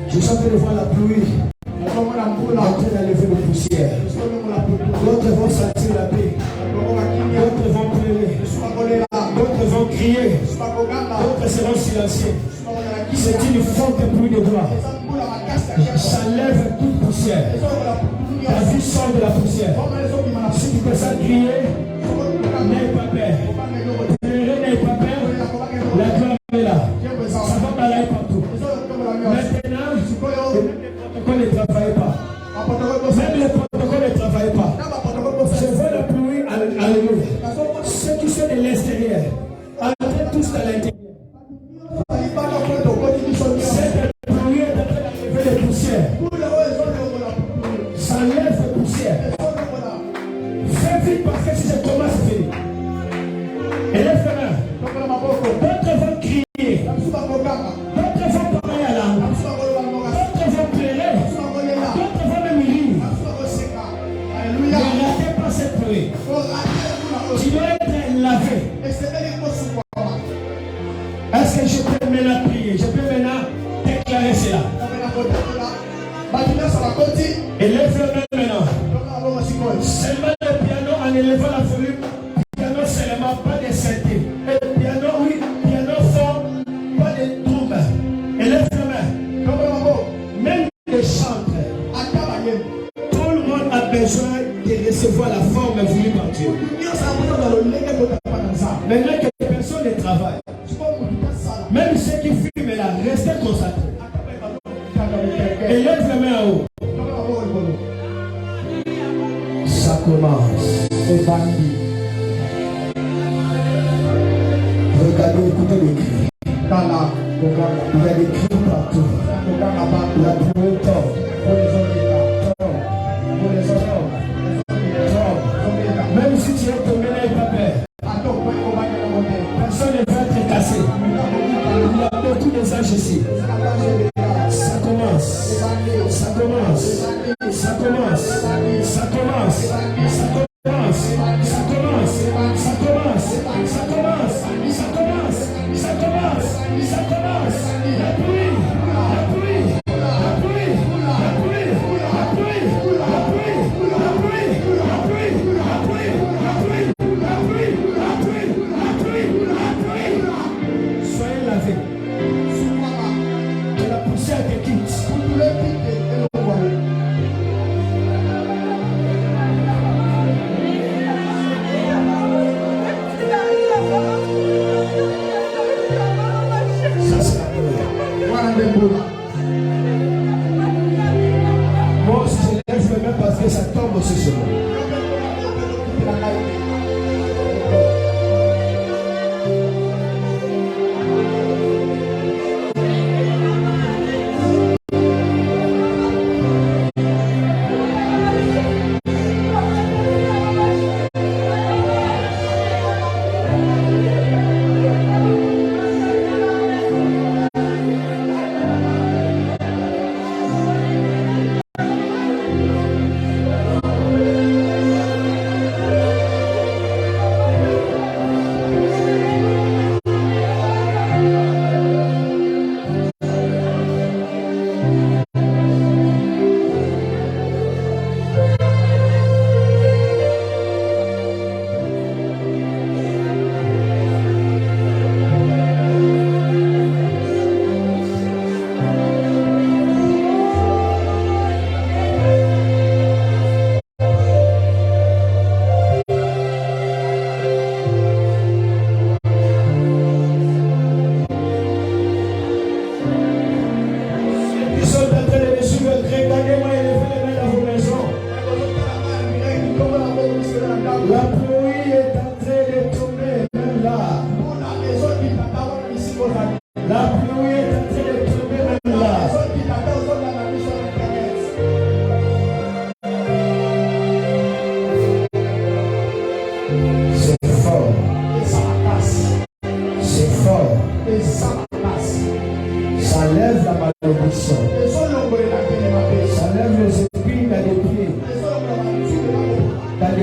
B: Je sens que devant la pluie, en train d'enlever nos poussières. D'autres vont sentir la paix. D'autres vont pleurer. D'autres vont crier. D'autres seront silencieux. C'est une forte pluie de gloire. J'enlève toute poussière. Ta vie sort de la poussière. Si tu peux ça crier, n'aie pas peur. Pleurer, n'aie pas peur. La gloire est là. Ça va balayer partout. Maintenant, les protocoles ne travaillent pas. Même les protocoles ne travaillent pas. Je vois la pluie, alléluia. Ceux qui sont de l'extérieur, entrez tous à l'intérieur. Cette pluie est en train d'enlever les poussières. Ça enlève les poussières. Fais vite parce que si je commence, c'est fini. Élève la main. D'autres vont crier. D'autres vont parler à l'âme. D'autres vont pleurer. D'autres vont même rire. Ne ratez pas cette pluie. Tu dois être lavé. Est-ce que je peux maintenant prier? Je peux maintenant déclarer cela. Élève le main maintenant. Seulement le piano en élevant la volume. Piano seulement, pas de synthé. Et piano, oui, piano fort, pas de trouble. Élève le main. Même les chantres. Tout le monde a besoin de recevoir la forme voulue par Dieu. Maintenant que personne ne travaille, même ceux qui fument là, restez concentrés. Élève la main en haut. Ça commence. C'est bandit. Regardez, écoutez les cris. Il y a des cris partout. La pluie tombe. Même si tu es tombé là, il n'y a pas peur. Personne ne va être cassé. Il y a beaucoup de anges ici. Ça commence. Ça commence. Ça commence. Ça commence. Ça commence. Ça commence. Ça commence. Ça commence. Ça commence. Ça commence. Ça commence. La pluie. La pluie. La pluie. La pluie. La pluie. La pluie. La pluie. La pluie. La pluie. La pluie. La pluie. La pluie. La pluie. La pluie. Soyez lavés. Que la poussière te quitte. Moi aussi je lève le main parce que ça tombe aussi sur moi.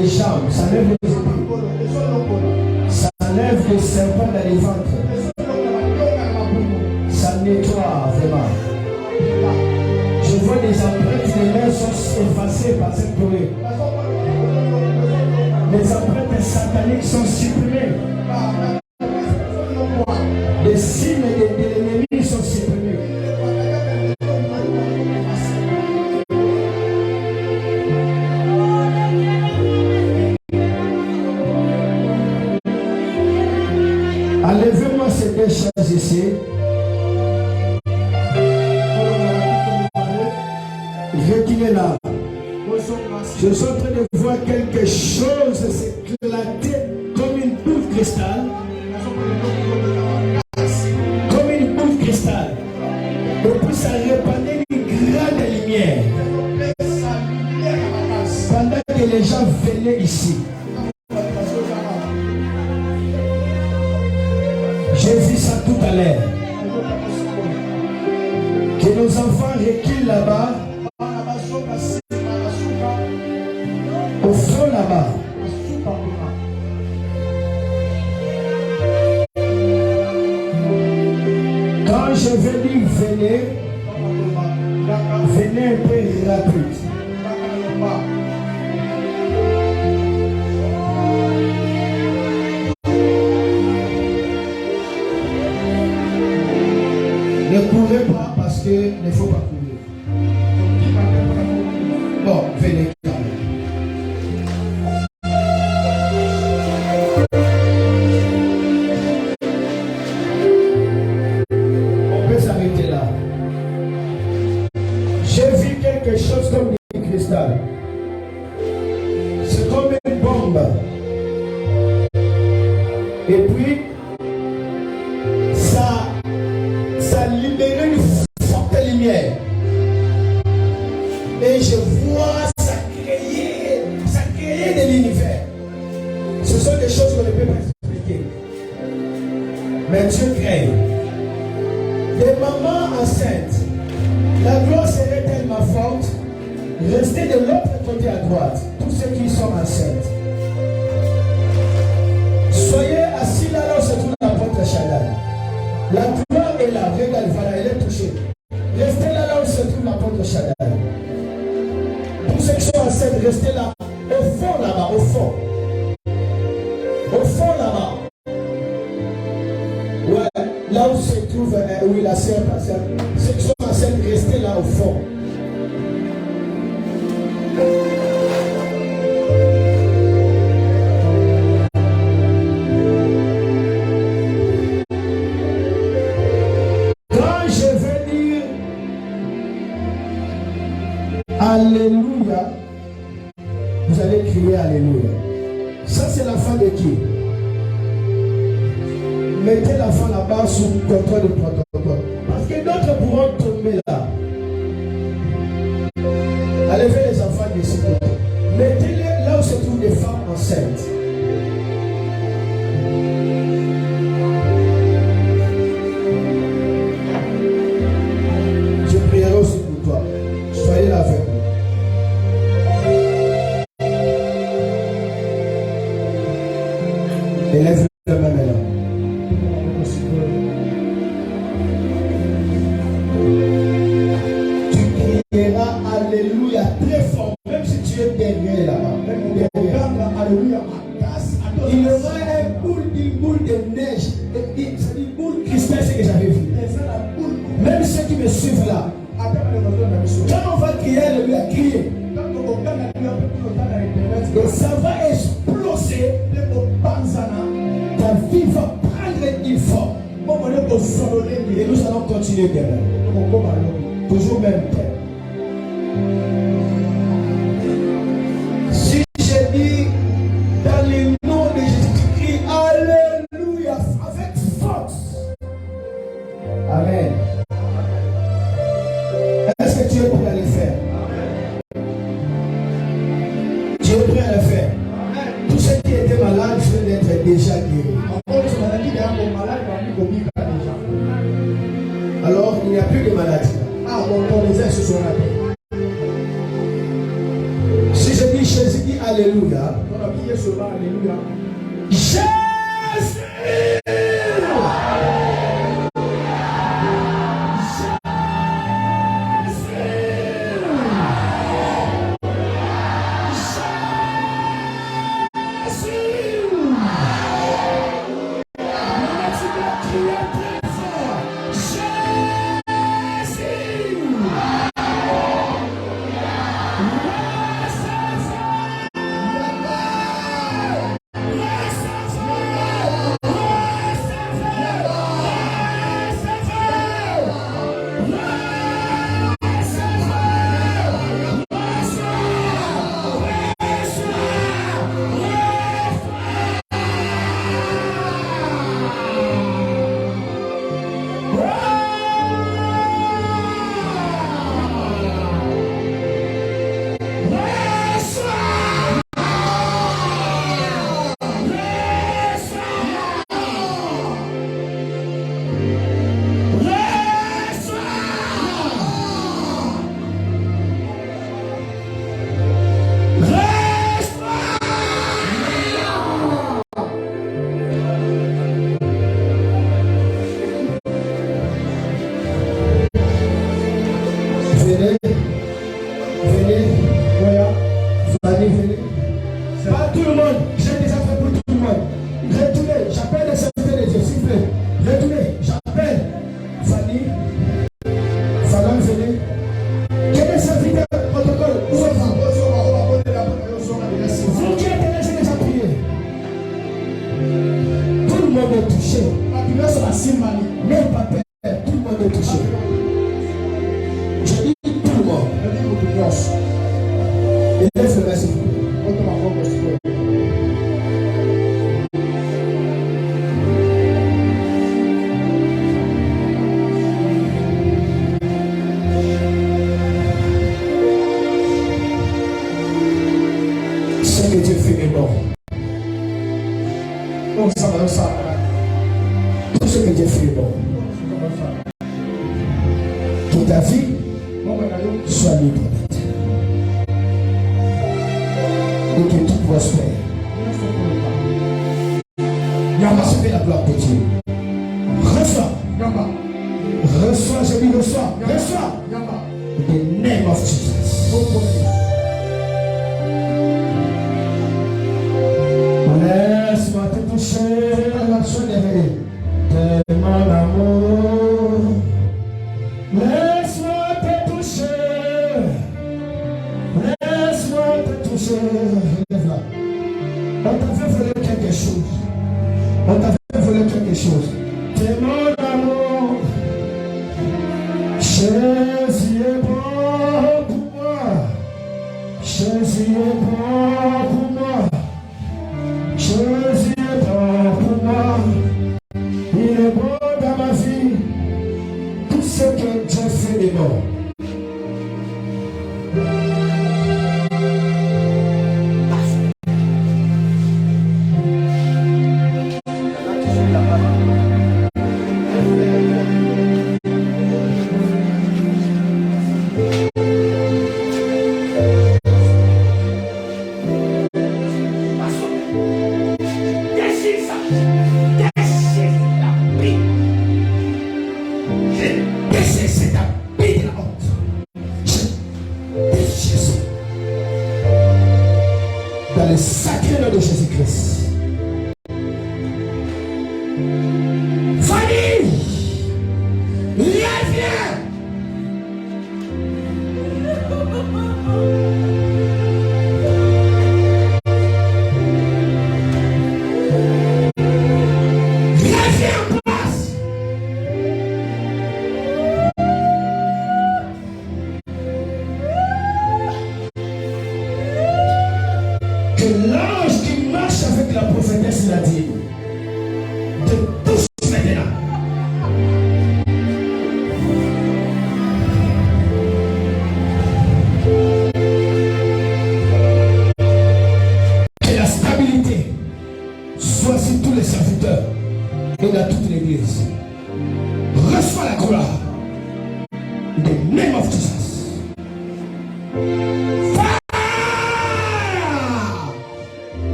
B: les jambes, ça enlève les épées, ça enlève les serpents dans les ventres, ça nettoie vraiment. Je vois des empreintes, les mains sont effacées par cette purée. Les empreintes sataniques sont supprimées. Les signes de l'ennemi sont supprimés. Enlevez-moi ces deux choses ici. Reculez-la. Je suis en train de voir quelque chose s'éclater comme une boule de cristal. Comme une boule de cristal. Et puis ça répandait une grande lumière. Pendant que les gens venaient ici. J'ai vu ça tout à l'heure. Que nos enfants reculent là-bas. Au fond là-bas. Quand je vais dire venez, venez un peu rapide. Ne courez pas parce qu'il ne faut pas courir. Bon, venez. On peut s'arrêter là. J'ai vu quelque chose comme du cristal. C'est comme une bombe. Et puis, ça libérait une forte lumière. Et je vois ça créer de l'univers. Ce sont des choses qu'on ne peut pas expliquer. Mais Dieu crée. Des mamans enceintes, la gloire serait tellement forte. Restez de l'autre côté à droite, tous ceux qui sont enceintes. Soyez assis là où se trouve la porte Shaddai. La gloire est là, regarde, voilà, elle est touchée. Restez là où se trouve la porte Shaddai. Tous ceux qui sont enceintes, restez là, au fond là-bas, au fond. Au fond là-bas. Ouais, là où se trouve, oui, la sœur, ceux qui sont enceintes, restez là au fond. Alléluia. Vous allez crier Alléluia. Ça c'est l'enfant de qui? Mettez l'enfant là-bas sous contrôle de protocole. Parce que d'autres pourront tomber là. Enlevez les enfants de ce côté. Mettez-les là où se trouvent des femmes enceintes. Je prierai aussi pour toi. Soyez là avec moi. Élève la main maintenant. Tu crieras Alléluia très fort, même si tu es derrière là-bas. Alléluia. Il y aura une boule de neige. C'est une boule cristal, c'est ce que j'avais vu. Même ceux qui me suivent là. Quand on va crier Alléluia, crier. Et ça va exploser. Ta vie va prendre une forme. Et nous allons continuer demain. Toujours même temps. Si je dis dans le nom de Jésus, tu cries Alléluia avec force. Amen. Est-ce que tu es prêt à le faire? Tu es prêt à le faire? Tous ceux qui étaient malades viennent d'être déjà guéris. Alors, il n'y a plus de maladie. Si je dis Jésus dit Alléluia. Jésus.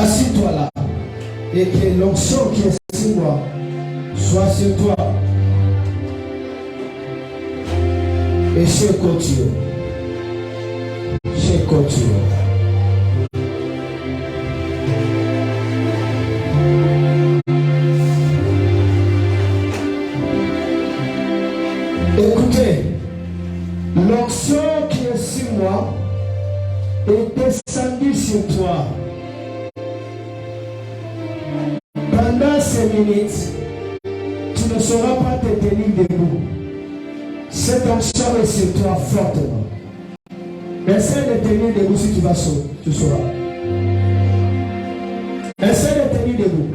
B: Assis-toi là. Et que l'onction qui est sur moi soit sur toi. Et je continue. Je continue. Écoutez, l'onction qui est sur moi est descendue sur toi. Pendant ces minutes, tu ne sauras pas te tenir debout. Cette onction est sur toi fortement. Essaie de tenir debout si tu vas sauter, tu sauras. Essaie de tenir debout.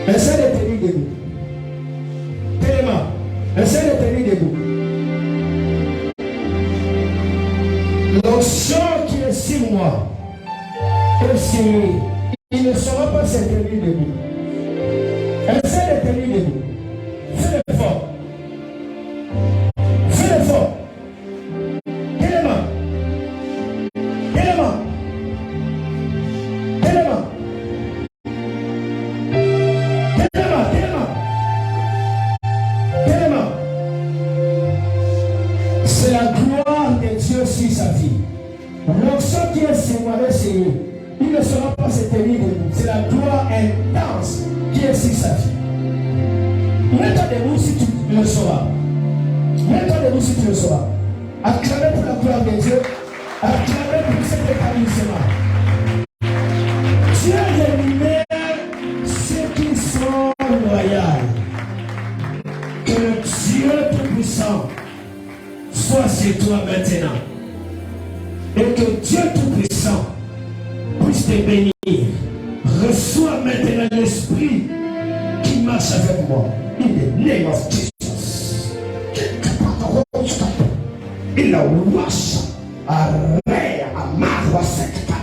B: Essaie de tenir debout. Tellement. Essaie de tenir debout. L'onction qui est sur moi est sur lui. Il ne saura pas se tenir debout. Essaie de tenir debout. Fais l'effort. Fais l'effort. Tellement. Tellement. Tellement. Tellement. Tellement. Tellement. C'est la gloire de Dieu sur sa vie. L'onction qui est sur moi est sur lui. Il ne saura pas se tenir debout. C'est la gloire intense qui est sur sa vie. Mets-toi debout si tu le sauras. Mets-toi debout si tu le sauras. Acclamez pour la gloire de Dieu. Acclamez pour cet établissement. Dieu rémunère ceux qui sont loyaux. Que le Dieu Tout-Puissant soit sur toi maintenant. Et que Dieu Tout-Puissant puisse te bénir. Reçois maintenant l'esprit qui marche avec moi. In the name of Jesus. Il a wash a rea a marwa sekta.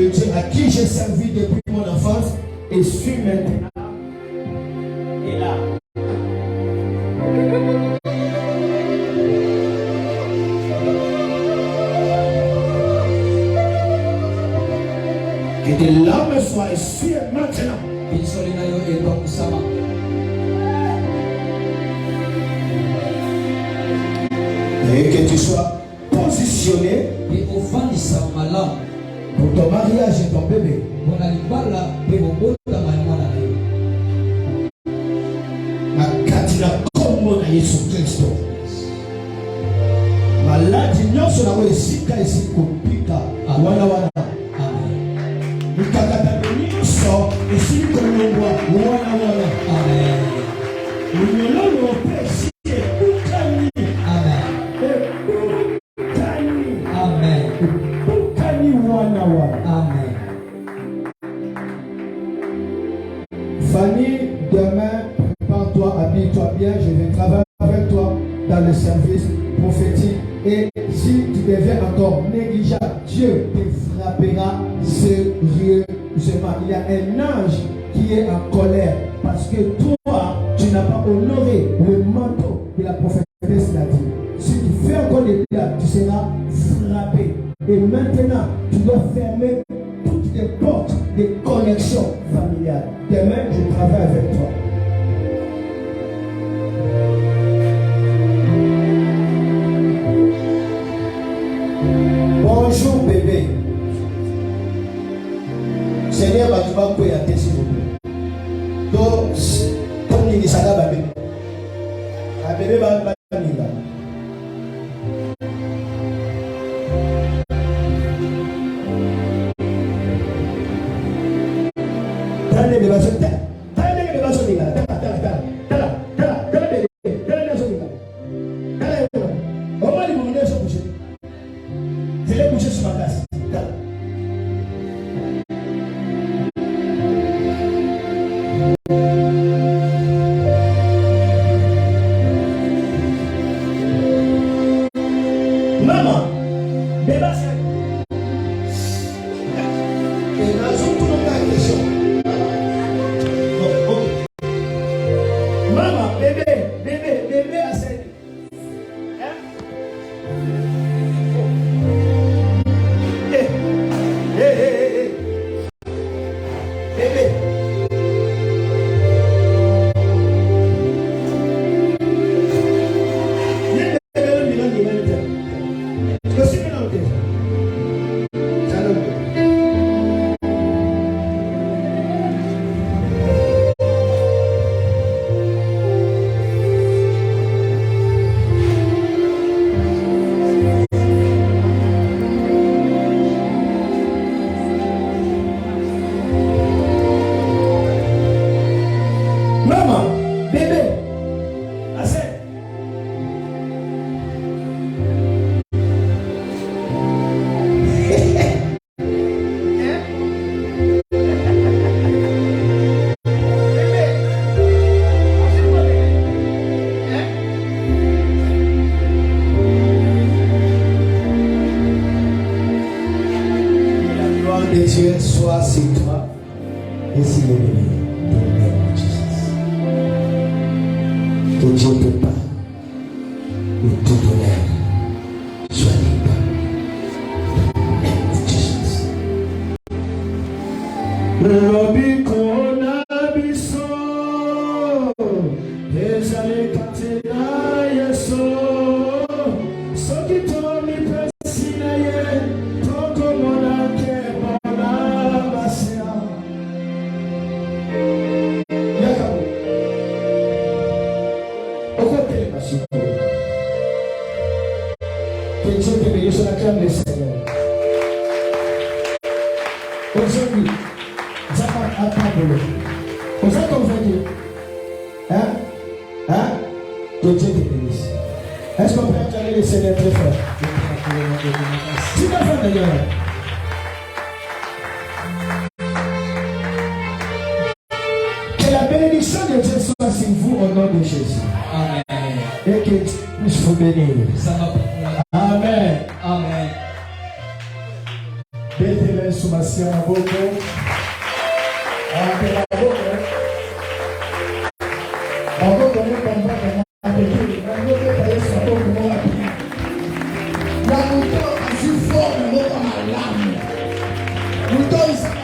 B: le Dieu à qui j'ai servi depuis mon enfance et suis maintenant et là. Que tes larmes soient essuiées maintenant. Et que tu sois positionné pour ton mariage et ton bébé. Makatila kombo na Yesu Kristo. Maladi nyonso na esika esikopika wana wana. Mikakata nyonso esika kolongwa wana wana. Amen. Unyololo pesi ukani. Amen. Ukani. Amen. Ukani wana wana. Amen. Fanny, demain, prépare-toi, habille-toi bien, je vais travailler avec toi dans le service prophétique. Et si tu deviens encore négligeable, Dieu te frappera sérieusement. Il y a un ange qui est en colère parce que toi, tu n'as pas honoré le manteau que la prophétesse l'a dit. Si tu fais encore des blagues, tu seras frappé. Et maintenant, tu dois fermer toutes les portes des connexions familiales. Demain, je travaille avec toi. Bonjour bébé. Seigneur, tu vas pouvoir y s'il vous plaît. Donc, comme il dit ça là, bébé. Un bébé va venir. Est-ce qu'on peut acclamer le Seigneur très fort? Tu vas faire d'ailleurs. Que la bénédiction de Dieu soit sur vous au nom de Jésus. Amen. Et que Dieu puisse vous bénir. Amen. Amen. Betele sumasia maboko. Ate maboko. Maboko ni kamba kama atekiri. Maboko pa Yesu maboko mo api. Na muto asifo maboko malamu. Muto isa